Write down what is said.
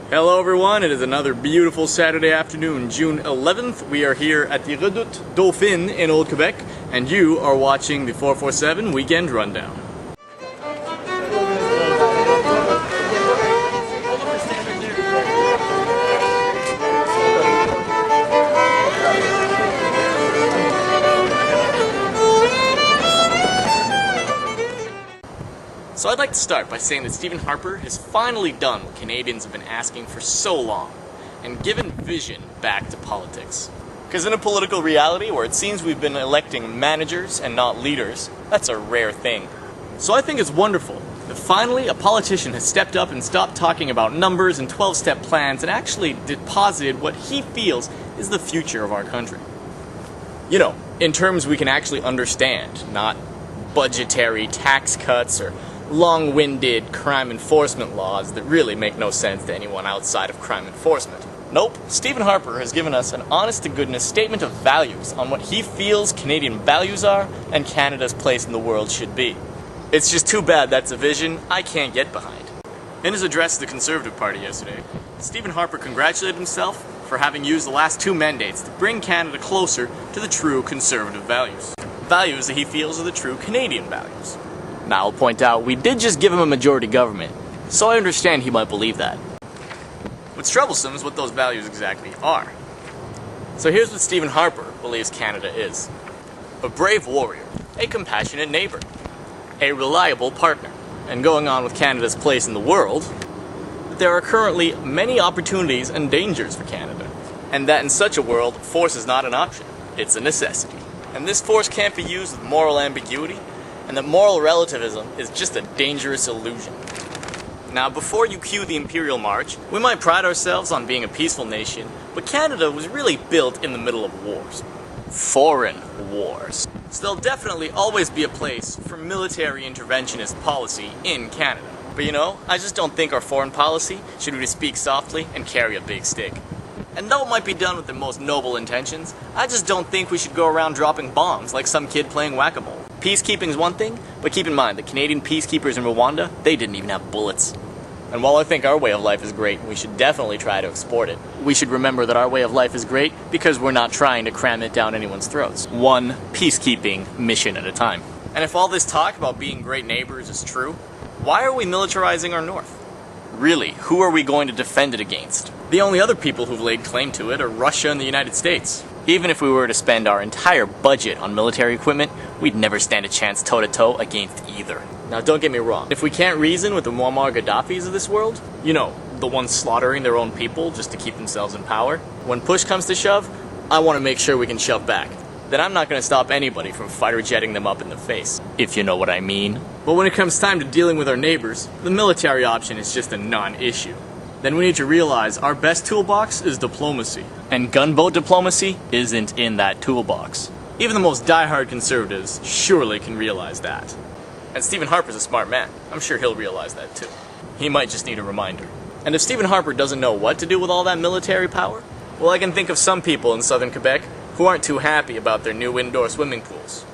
Hello everyone, it is another beautiful Saturday afternoon, June 11th. We are here at the Redoute Dauphine in Old Quebec, and you are watching the 447 Weekend Rundown. So I'd like to start by saying that Stephen Harper has finally done what Canadians have been asking for so long, and given vision back to politics. Because in a political reality where it seems we've been electing managers and not leaders, that's a rare thing. So I think it's wonderful that finally a politician has stepped up and stopped talking about numbers and 12-step plans and actually deposited what he feels is the future of our country. You know, in terms we can actually understand, not budgetary tax cuts or long-winded crime enforcement laws that really make no sense to anyone outside of crime enforcement. Nope, Stephen Harper has given us an honest-to-goodness statement of values on what he feels Canadian values are and Canada's place in the world should be. It's just too bad that's a vision I can't get behind. In his address to the Conservative Party yesterday, Stephen Harper congratulated himself for having used the last 2 mandates to bring Canada closer to the true Conservative values. Values that he feels are the true Canadian values. Now, I'll point out, we did just give him a majority government, so I understand he might believe that. What's troublesome is what those values exactly are. So here's what Stephen Harper believes Canada is. A brave warrior, a compassionate neighbor, a reliable partner, and going on with Canada's place in the world, there are currently many opportunities and dangers for Canada, and that in such a world, force is not an option, it's a necessity. And this force can't be used with moral ambiguity, and that moral relativism is just a dangerous illusion. Now, before you cue the Imperial March, we might pride ourselves on being a peaceful nation, but Canada was really built in the middle of wars. Foreign wars. So there'll definitely always be a place for military interventionist policy in Canada. But you know, I just don't think our foreign policy should be to speak softly and carry a big stick. And though it might be done with the most noble intentions, I just don't think we should go around dropping bombs like some kid playing whack-a-mole. Peacekeeping's one thing, but keep in mind, the Canadian peacekeepers in Rwanda, they didn't even have bullets. And while I think our way of life is great, we should definitely try to export it. We should remember that our way of life is great because we're not trying to cram it down anyone's throats. One peacekeeping mission at a time. And if all this talk about being great neighbors is true, why are we militarizing our north? Really, who are we going to defend it against? The only other people who've laid claim to it are Russia and the United States. Even if we were to spend our entire budget on military equipment, we'd never stand a chance toe-to-toe against either. Now don't get me wrong, if we can't reason with the Muammar Gaddafis of this world, you know, the ones slaughtering their own people just to keep themselves in power, when push comes to shove, I want to make sure we can shove back. Then I'm not going to stop anybody from fighter jetting them up in the face, if you know what I mean. But when it comes time to dealing with our neighbors, the military option is just a non-issue. Then we need to realize our best toolbox is diplomacy. And gunboat diplomacy isn't in that toolbox. Even the most diehard conservatives surely can realize that. And Stephen Harper's a smart man. I'm sure he'll realize that too. He might just need a reminder. And if Stephen Harper doesn't know what to do with all that military power, well, I can think of some people in southern Quebec who aren't too happy about their new indoor swimming pools.